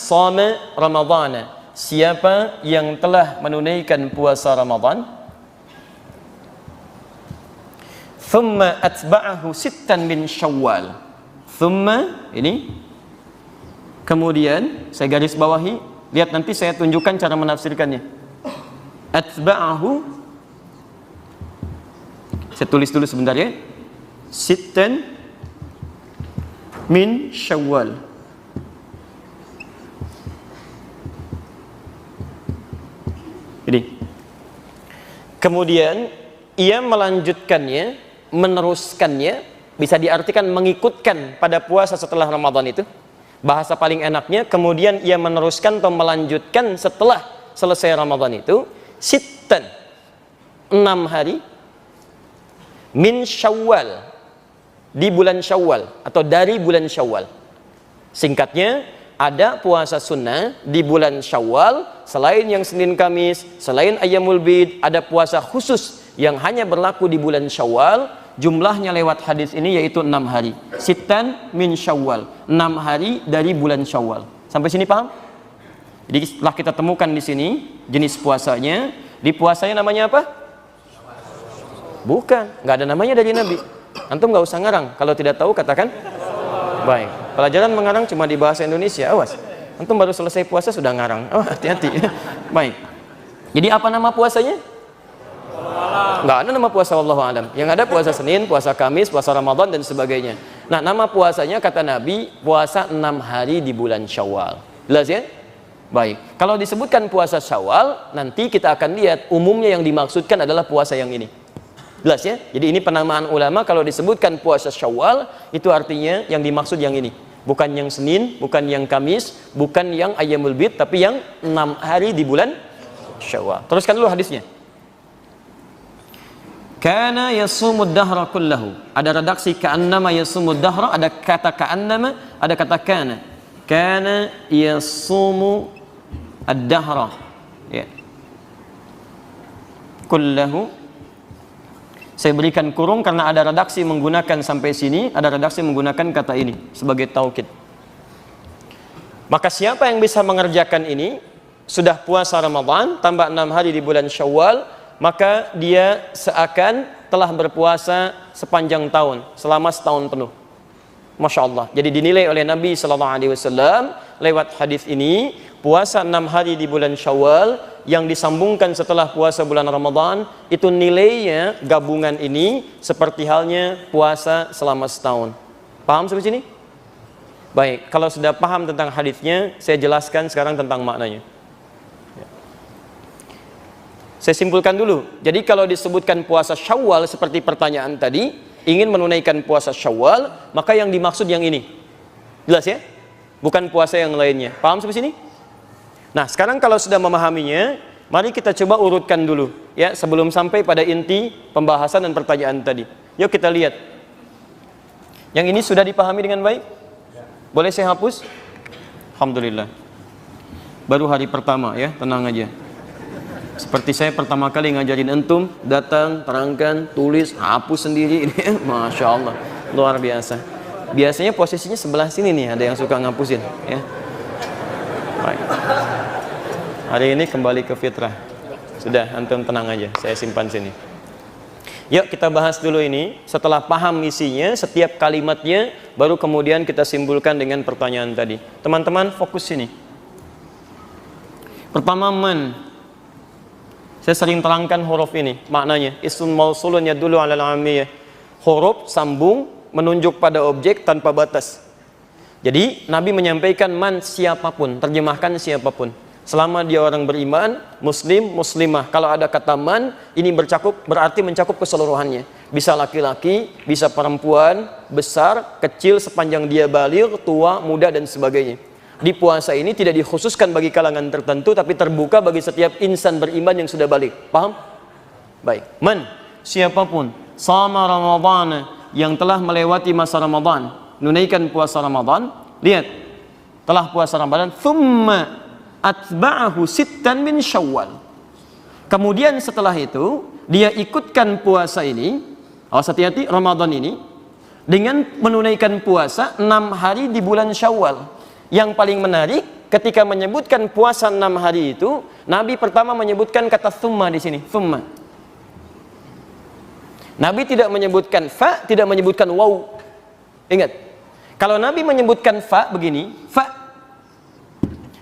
shama ramadhana, siapa yang telah menunaikan puasa Ramadan, thumma atba'ahu sittan min Syawal. Thumma ini kemudian saya garis bawahi, lihat nanti saya tunjukkan cara menafsirkannya. Atba'ahu, saya tulis dulu sebentar ya. Sittan min Syawal. Ini. Kemudian ia melanjutkannya, meneruskannya, bisa diartikan mengikutkan pada puasa setelah Ramadan itu. Bahasa paling enaknya, kemudian ia meneruskan atau melanjutkan setelah selesai Ramadan itu, sittan, 6 hari, min Syawal, di bulan Syawal atau dari bulan Syawal. Singkatnya, ada puasa sunnah di bulan Syawal, selain yang Senin Kamis, selain Ayyamul Bid, ada puasa khusus yang hanya berlaku di bulan Syawal. Jumlahnya lewat hadis ini yaitu 6 hari. Sittan min Syawal, 6 hari dari bulan Syawal. Sampai sini paham? Jadi setelah kita temukan di sini jenis puasanya, di puasanya namanya apa? Bukan, nggak ada namanya dari Nabi. Antum nggak usah ngarang, kalau tidak tahu katakan. Baik, pelajaran mengarang cuma di bahasa Indonesia, awas. Antum baru selesai puasa sudah ngarang, oh hati-hati. Baik, jadi apa nama puasanya? Nggak ada nama puasa, wallahu alam. Yang ada puasa Senin, puasa Kamis, puasa Ramadan dan sebagainya. Nah, nama puasanya kata Nabi, puasa 6 hari di bulan Syawal. Jelas ya? Baik, kalau disebutkan puasa Syawal, nanti kita akan lihat umumnya yang dimaksudkan adalah puasa yang ini. Jelas ya? Jadi ini penamaan ulama, kalau disebutkan puasa Syawal, itu artinya yang dimaksud yang ini. Bukan yang Senin, bukan yang Kamis, bukan yang Ayyamul Bid, tapi yang 6 hari di bulan Syawal. Teruskan dulu hadisnya. Kana yasumud dahra kullahu. Ada redaksi ka'annama yasumud dahra, ada kata ka'annama, ada kata kana. Kana yasumu ad-dahra. Ya. Kullahu. Saya berikan kurung karena ada redaksi menggunakan sampai sini, ada redaksi menggunakan kata ini sebagai taukid. Maka siapa yang bisa mengerjakan ini, sudah puasa Ramadan tambah 6 hari di bulan Syawal, maka dia seakan telah berpuasa sepanjang tahun, selama setahun penuh. Masya Allah. Jadi dinilai oleh Nabi SAW lewat hadis ini, puasa 6 hari di bulan Syawal yang disambungkan setelah puasa bulan Ramadan, itu nilainya gabungan ini seperti halnya puasa selama setahun. Paham sampai sini? Baik, kalau sudah paham tentang hadisnya, saya jelaskan sekarang tentang maknanya. Saya simpulkan dulu. Jadi kalau disebutkan puasa Syawal seperti pertanyaan tadi, ingin menunaikan puasa Syawal, maka yang dimaksud yang ini. Jelas ya? Bukan puasa yang lainnya. Paham sampai sini? Nah, sekarang kalau sudah memahaminya, mari kita coba urutkan dulu ya, sebelum sampai pada inti pembahasan dan pertanyaan tadi. Yuk kita lihat. Yang ini sudah dipahami dengan baik? Boleh saya hapus? Alhamdulillah. Baru hari pertama ya, tenang aja. Seperti saya pertama kali ngajarin antum, datang, terangkan, tulis, hapus sendiri ini. Masya Allah, luar biasa. Biasanya posisinya sebelah sini nih, ada yang suka ngapusin ya. Baik. Hari ini kembali ke fitrah. Sudah, antum tenang aja, saya simpan sini. Yuk kita bahas dulu ini. Setelah paham isinya, setiap kalimatnya, baru kemudian kita simpulkan dengan pertanyaan tadi. Teman-teman fokus sini. Pertama, man. Saya sering terangkan huruf ini, maknanya ismun mausulun yadullu 'alal 'amiyah. Huruf sambung menunjuk pada objek tanpa batas. Jadi Nabi menyampaikan man, siapapun, terjemahkan siapapun. Selama dia orang beriman, muslim, muslimah. Kalau ada kata man, ini berarti mencakup keseluruhannya. Bisa laki-laki, bisa perempuan, besar, kecil, sepanjang dia baligh, tua, muda dan sebagainya. Di puasa ini tidak dikhususkan bagi kalangan tertentu, tapi terbuka bagi setiap insan beriman yang sudah baligh. Paham? Baik. Man, siapapun, sama Ramadhan, yang telah melewati masa Ramadan, menunaikan puasa Ramadan, lihat, telah puasa Ramadan, thumma atba'ahu sittan min Syawal. Kemudian setelah itu, dia ikutkan puasa ini, awas hati-hati, Ramadan ini, dengan menunaikan puasa 6 hari di bulan Syawal. Yang paling menarik, ketika menyebutkan puasa 6 hari itu, Nabi pertama menyebutkan kata thumma di sini, thumma. Nabi tidak menyebutkan fa, tidak menyebutkan waw. Ingat, kalau Nabi menyebutkan fa begini, fa,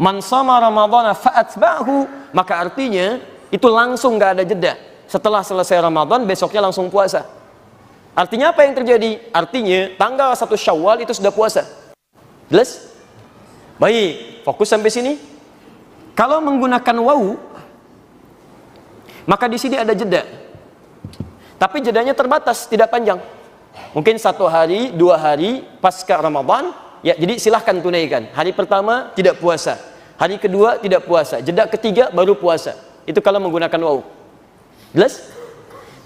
man shama ramadhana fa'atba'hu, maka artinya itu langsung nggak ada jeda. Setelah selesai Ramadan, besoknya langsung puasa. Artinya apa yang terjadi? Artinya tanggal 1 Syawal itu sudah puasa. Jelas? Baik, fokus sampai sini. Kalau menggunakan wawu, maka di sini ada jeda. Tapi jedanya terbatas, tidak panjang. Mungkin 1 hari, 2 hari pasca Ramadan, ya, jadi silahkan tunaikan. Hari pertama tidak puasa, hari kedua tidak puasa, jeda ketiga baru puasa. Itu kalau menggunakan wawu. Jelas?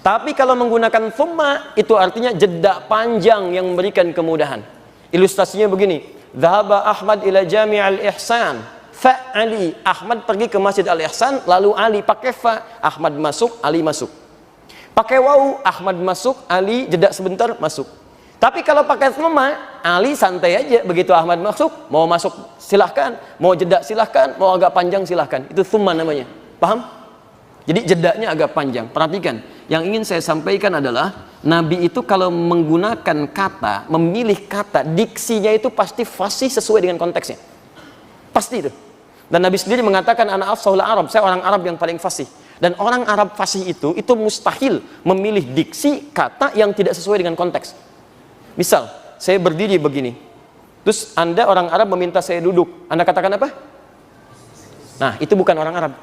Tapi kalau menggunakan thumma, itu artinya jeda panjang yang memberikan kemudahan. Ilustrasinya begini. Dhahaba Ahmad ila Jami' al-Ihsan fa Ali. Ahmad pergi ke Masjid Al-Ihsan, lalu Ali pakai fa. Ahmad masuk, Ali masuk. Pakai wawu, Ahmad masuk, Ali jeda sebentar masuk. Tapi kalau pakai thumma, Ali santai aja. Begitu Ahmad masuk, mau masuk silahkan, mau jeda silahkan, mau agak panjang silahkan. Itu thumma namanya. Paham? Jadi jedanya agak panjang. Perhatikan, yang ingin saya sampaikan adalah Nabi itu kalau menggunakan kata, memilih kata, diksinya itu pasti fasih sesuai dengan konteksnya. Pasti itu. Dan Nabi sendiri mengatakan, ana afsahul Arab, saya orang Arab yang paling fasih. Dan orang Arab fasih itu mustahil memilih diksi kata yang tidak sesuai dengan konteks. Misal, saya berdiri begini, terus Anda orang Arab meminta saya duduk, Anda katakan apa? Nah, itu bukan orang Arab.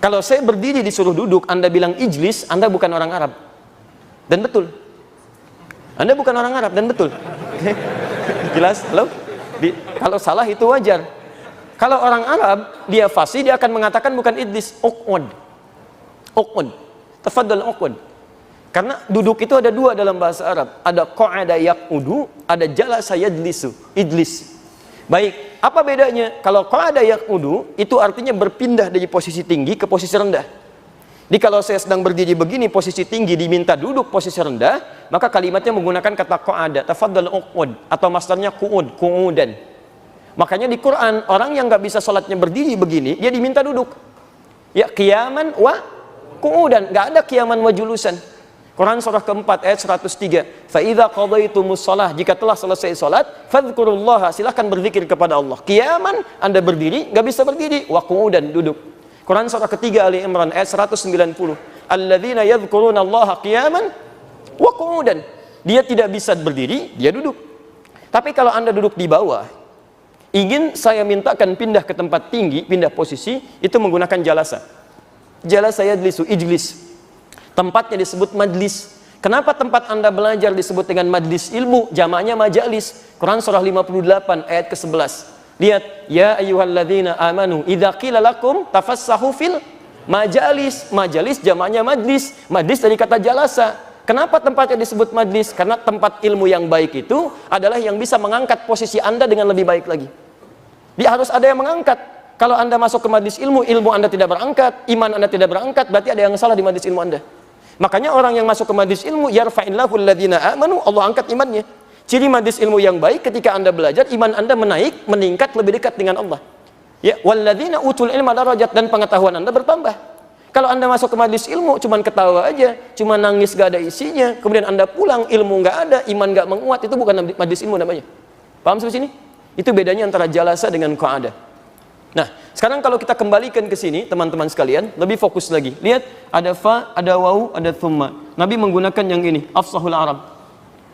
Kalau saya berdiri disuruh duduk, Anda bilang ijlis, Anda bukan orang Arab. Dan betul. Anda bukan orang Arab, dan betul. Jelas? Halo? Kalau salah itu wajar. Kalau orang Arab, dia fasih, dia akan mengatakan bukan ijlis, uqud. Uqud. Tafaddal uqud. Karena duduk itu ada 2 dalam bahasa Arab. Ada qa'ada yaqudu, ada jalasa yajlisu, ijlis. Baik, apa bedanya? Kalau qa'ada yaqudu, itu artinya berpindah dari posisi tinggi ke posisi rendah. Jadi kalau saya sedang berdiri begini, posisi tinggi diminta duduk posisi rendah, maka kalimatnya menggunakan kata qa'ada, tafaddal uqud, atau masdarnya qu'ud, qu'udan. Makanya di Quran, orang yang nggak bisa sholatnya berdiri begini, dia diminta duduk. Ya, qiyaman wa qu'udan, nggak ada qiyaman wa julusan. Quran surah keempat ayat 103. Fa idza qadaitumus shalah, jika telah selesai salat, fadhkurullaha, silakan berzikir kepada Allah. Qiyaman, Anda berdiri, nggak bisa berdiri, wa qu'udan, duduk. Quran surah ketiga Ali Imran ayat 190. Alladzina yadhkurunallaha qiyaman wa qu'udan. Dia tidak bisa berdiri, dia duduk. Tapi kalau Anda duduk di bawah, ingin saya mintakan pindah ke tempat tinggi, pindah posisi, itu menggunakan jalasa. Jalasa yajlisu, ijlis. Tempatnya disebut majlis. Kenapa tempat Anda belajar disebut dengan majlis ilmu? Jamaknya majalis. Quran surah 58 ayat ke-11. Lihat, ya ayyuhalladzina amanu idza qila lakum tafassahu fil majalis. Majalis jamaknya majlis. Majlis dari kata jalasa. Kenapa tempatnya disebut majlis? Karena tempat ilmu yang baik itu adalah yang bisa mengangkat posisi Anda dengan lebih baik lagi. Dia harus ada yang mengangkat. Kalau Anda masuk ke majlis ilmu, ilmu Anda tidak berangkat, iman Anda tidak berangkat, berarti ada yang salah di majlis ilmu Anda. Makanya orang yang masuk ke majlis ilmu, yarfa'illahu alladhina amanu, Allah angkat imannya. Ciri majlis ilmu yang baik, ketika Anda belajar, iman Anda menaik, meningkat lebih dekat dengan Allah. Ya, walladzina utul ilma darajat, dan pengetahuan Anda bertambah. Kalau Anda masuk ke majlis ilmu, cuman ketawa aja, cuman nangis gak ada isinya, kemudian Anda pulang, ilmu gak ada, iman gak menguat, itu bukan majlis ilmu namanya. Paham sampai sini? Itu bedanya antara jalasa dengan qa'ada. Nah, sekarang kalau kita kembalikan ke sini, teman-teman sekalian, lebih fokus lagi. Lihat, ada fa, ada wawu, ada thumma. Nabi menggunakan yang ini, afsahul Arab.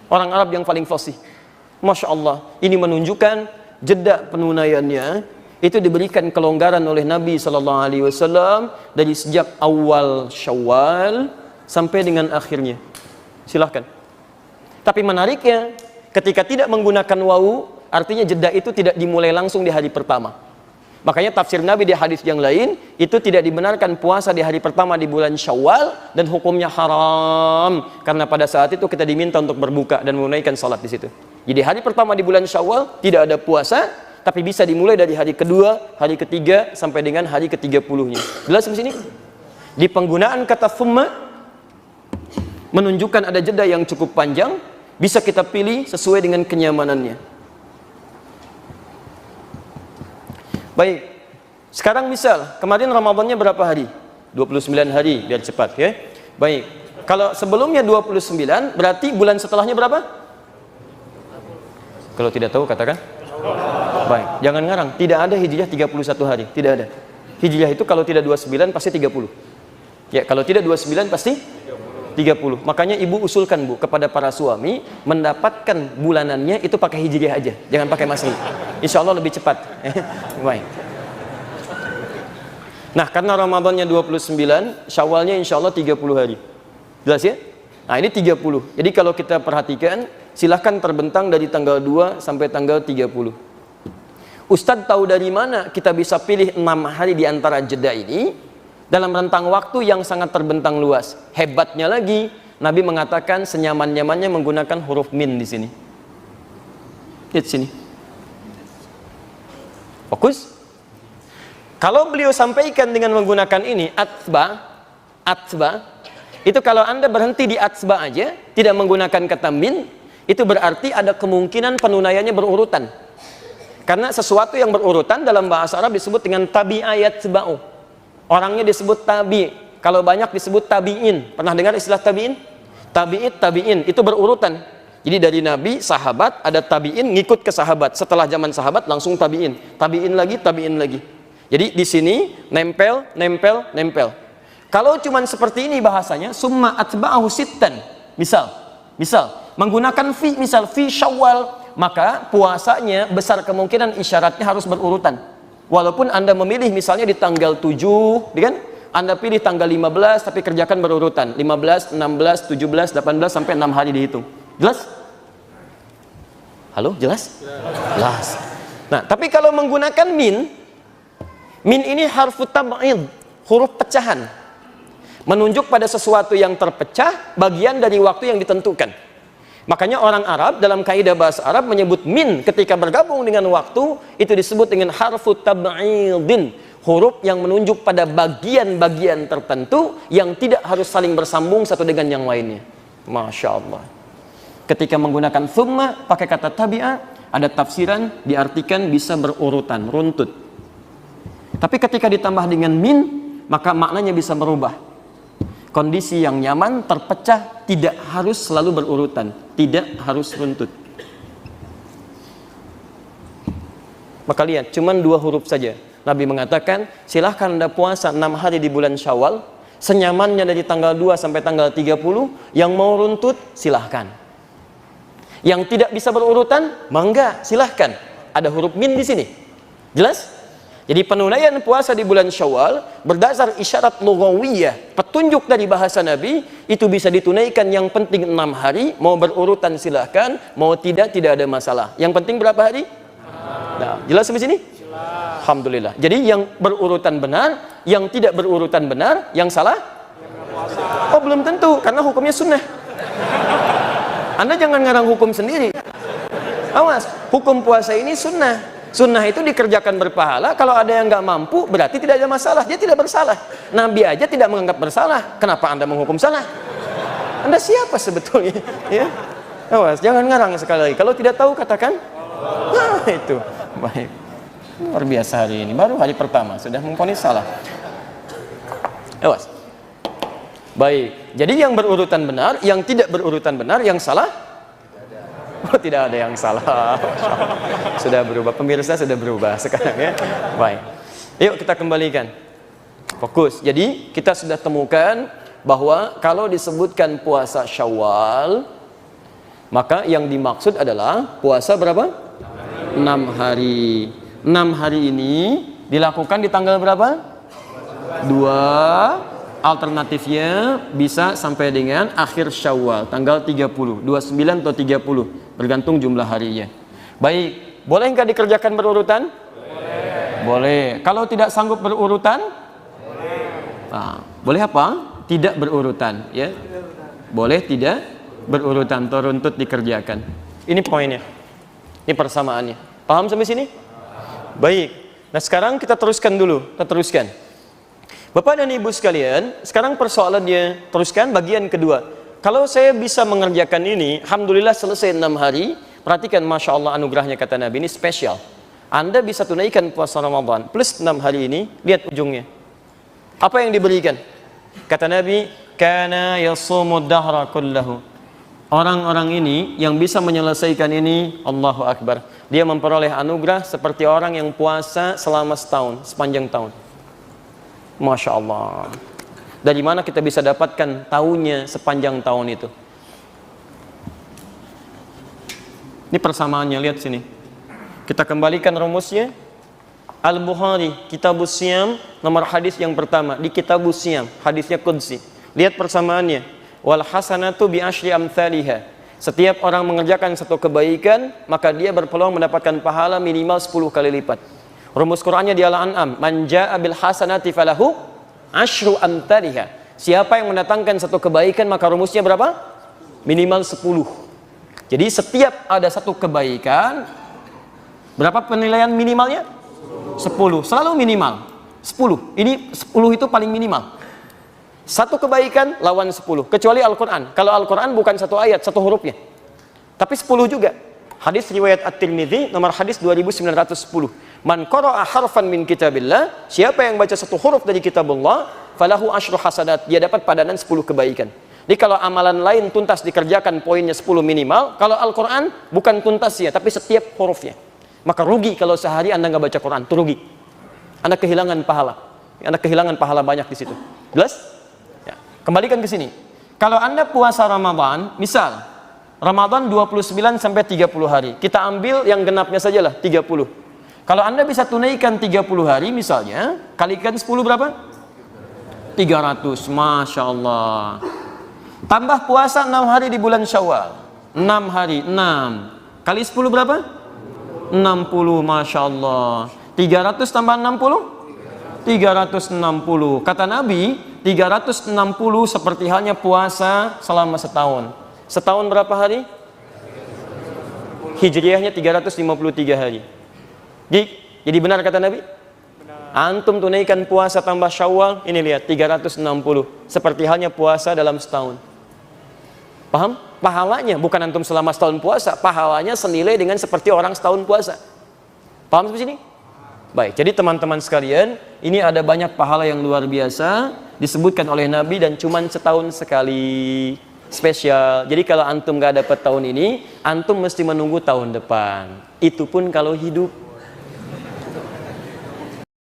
Orang Arab yang paling fasih. Masya Allah, ini menunjukkan jeda penunaiannya itu diberikan kelonggaran oleh Nabi SAW dari sejak awal Syawal sampai dengan akhirnya. Silahkan. Tapi menariknya, ketika tidak menggunakan wawu, artinya jeda itu tidak dimulai langsung di hari pertama. Makanya tafsir Nabi di hadis yang lain, itu tidak dibenarkan puasa di hari pertama di bulan Syawal dan hukumnya haram. Karena pada saat itu kita diminta untuk berbuka dan menunaikan salat di situ. Jadi hari pertama di bulan Syawal tidak ada puasa, tapi bisa dimulai dari hari kedua, hari ketiga, sampai dengan hari ke-30-nya. Jelas di sini? Di penggunaan kata thumma, menunjukkan ada jeda yang cukup panjang, bisa kita pilih sesuai dengan kenyamanannya. Baik. Sekarang misal, kemarin Ramadannya berapa hari? 29 hari, biar cepat ya. Baik. Kalau sebelumnya 29, berarti bulan setelahnya berapa? Kalau tidak tahu katakan. Baik, jangan ngarang. Tidak ada Hijriah 31 hari, tidak ada. Hijriah itu kalau tidak 29 pasti 30. Ya, kalau tidak 29 pasti 30. Makanya ibu usulkan bu kepada para suami mendapatkan bulanannya itu pakai hijriah aja, jangan pakai masehi. Insya Allah lebih cepat. Baik. Nah karena Ramadannya 29, Syawalnya insya Allah 30 hari. Jelas ya? Nah ini 30. Jadi kalau kita perhatikan, silahkan terbentang dari tanggal 2 sampai tanggal 30. Ustadz tahu dari mana kita bisa pilih 6 hari di antara jeda ini? Dalam rentang waktu yang sangat terbentang luas. Hebatnya lagi, Nabi mengatakan senyaman-nyamannya menggunakan huruf min di sini. Lihat sini. Fokus. Kalau beliau sampaikan dengan menggunakan ini, atba, itu kalau Anda berhenti di atba aja, tidak menggunakan kata min, itu berarti ada kemungkinan penunaiannya berurutan. Karena sesuatu yang berurutan dalam bahasa Arab disebut dengan tabi'ayat seba'u. Orangnya disebut tabi, kalau banyak disebut tabi'in. Pernah dengar istilah tabi'in? Tabi'in, itu berurutan. Jadi dari Nabi, sahabat, ada tabi'in ngikut ke sahabat. Setelah zaman sahabat langsung tabi'in. Tabi'in lagi. Jadi di sini nempel. Kalau cuman seperti ini bahasanya, summa atba'ahu sittan. Misal, menggunakan fi, misal fi Syawal, maka puasanya besar kemungkinan isyaratnya harus berurutan. Walaupun Anda memilih misalnya di tanggal 7, kan? Anda pilih tanggal 15 tapi kerjakan berurutan. 15, 16, 17, 18 sampai 6 hari dihitung. Jelas? Halo, jelas? Jelas. Nah, tapi kalau menggunakan min ini harfu tab'id, huruf pecahan. Menunjuk pada sesuatu yang terpecah, bagian dari waktu yang ditentukan. Makanya orang Arab dalam kaidah bahasa Arab menyebut min ketika bergabung dengan waktu itu disebut dengan harfu tab'idin, huruf yang menunjuk pada bagian-bagian tertentu yang tidak harus saling bersambung satu dengan yang lainnya. Masya Allah. Ketika menggunakan thumma pakai kata tabi'ah, ada tafsiran diartikan bisa berurutan, runtut. Tapi ketika ditambah dengan min, maka maknanya bisa berubah. Kondisi yang nyaman, terpecah, tidak harus selalu berurutan, tidak harus runtut. Maka lihat, cuman 2 huruf saja. Nabi mengatakan, silahkan Anda puasa 6 hari di bulan Syawal, senyamannya dari tanggal 2 sampai tanggal 30, yang mau runtut, silahkan. Yang tidak bisa berurutan, mangga, silahkan. Ada huruf min di sini. Jelas? Jadi penunaian puasa di bulan Syawal berdasar isyarat lughawiyah, petunjuk dari bahasa Nabi, itu bisa ditunaikan yang penting 6 hari, mau berurutan silahkan, mau tidak ada masalah. Yang penting berapa hari? Nah, jelas sampai sini? Jelas. Alhamdulillah. Jadi yang berurutan benar, yang tidak berurutan benar, yang salah? Oh, belum tentu, karena hukumnya sunnah. Anda jangan ngarang hukum sendiri. Awas, hukum puasa ini sunnah. Sunnah itu dikerjakan berpahala. Kalau ada yang nggak mampu, berarti tidak ada masalah. Dia tidak bersalah. Nabi aja tidak menganggap bersalah. Kenapa Anda menghukum salah? Anda siapa sebetulnya? Ya, awas, jangan ngarang sekali lagi. Kalau tidak tahu katakan. Nah, itu baik. Luar biasa hari ini. Baru hari pertama sudah memvonis salah. Awas. Baik. Jadi yang berurutan benar, yang tidak berurutan benar, yang salah. Oh, tidak ada yang salah. Sudah berubah, pemirsa sudah berubah sekarang ya. Baik. Yuk kita kembalikan. Fokus. Jadi kita sudah temukan bahwa kalau disebutkan puasa Syawal, maka yang dimaksud adalah puasa berapa? 6 hari. 6 hari ini dilakukan di tanggal berapa? 2. Alternatifnya bisa sampai dengan akhir Syawal, tanggal 30, 29 atau 30, bergantung jumlah harinya. Baik, boleh nggak dikerjakan berurutan? Boleh. Kalau tidak sanggup berurutan? Nah, boleh apa? Tidak berurutan, ya. Boleh tidak berurutan, runtut dikerjakan. Ini poinnya. Ini persamaannya. Paham sampai sini? Baik. Nah, sekarang kita teruskan dulu. Kita teruskan. Bapak dan Ibu sekalian, sekarang persoalannya teruskan bagian kedua. Kalau saya bisa mengerjakan ini, alhamdulillah selesai 6 hari. Perhatikan, Masya Allah anugerahnya kata Nabi ini spesial. Anda bisa tunaikan puasa Ramadan plus 6 hari ini, lihat ujungnya. Apa yang diberikan? Kata Nabi, kana yasumud dahra kullahu. Orang-orang ini yang bisa menyelesaikan ini, Allahu Akbar, dia memperoleh anugerah seperti orang yang puasa selama setahun, sepanjang tahun. Masya Allah. Dari mana kita bisa dapatkan tahunnya sepanjang tahun itu? Ini persamaannya, lihat sini. Kita kembalikan rumusnya. Al-Bukhari, Kitabus Siyam, nomor hadis yang pertama. Di Kitabus Siyam, hadisnya Qudsi. Lihat persamaannya. Wal hasanatu bi asyri amthaliha. Setiap orang mengerjakan satu kebaikan, maka dia berpeluang mendapatkan pahala minimal 10 kali lipat. Rumus Qur'annya di Al-An'am, man jaa bil hasanati falahu asyru amthaliha. Siapa yang mendatangkan satu kebaikan, maka rumusnya berapa? Minimal 10. Jadi setiap ada satu kebaikan, berapa penilaian minimalnya? 10. Selalu minimal 10. Ini 10 itu paling minimal. Satu kebaikan lawan 10. Kecuali Al-Quran. Kalau Al-Quran bukan satu ayat, satu hurufnya, tapi 10 juga. Hadis riwayat At-Tirmidzi nomor hadis 2910. Man qara'a harfan min kitabillah, siapa yang baca satu huruf dari kitabullah, falahu asyru hasanat, dia dapat padanan 10 kebaikan. Jadi kalau amalan lain tuntas dikerjakan poinnya 10 minimal, kalau Al-Quran bukan tuntas ya, tapi setiap hurufnya. Maka rugi kalau sehari Anda nggak baca Quran, itu rugi. Anda kehilangan pahala. Anda kehilangan pahala banyak di situ. Jelas? Ya. Kembalikan ke sini. Kalau Anda puasa Ramadan, misal Ramadan 29 sampai 30 hari. Kita ambil yang genapnya sajalah 30. Kalau Anda bisa tunaikan 30 hari misalnya, kalikan 10 berapa? 300. Masya Allah. Tambah puasa 6 hari di bulan Syawal. 6 hari, 6. Kali 10 berapa? 60, Masya Allah. 300 tambah 60? 360. Kata Nabi, 360 seperti halnya puasa selama setahun. Setahun berapa hari? Hijriahnya 353 hari. Jadi benar kata Nabi? Antum tunaikan puasa tambah Syawal, ini lihat 360. Seperti halnya puasa dalam setahun. Paham? Pahalanya bukan antum selama setahun puasa, pahalanya senilai dengan seperti orang setahun puasa. Paham sampai sini? Baik, jadi teman-teman sekalian, ini ada banyak pahala yang luar biasa disebutkan oleh Nabi dan cuman setahun sekali. Spesial. Jadi kalau antum gak dapat tahun ini, antum mesti menunggu tahun depan. Itu pun kalau hidup.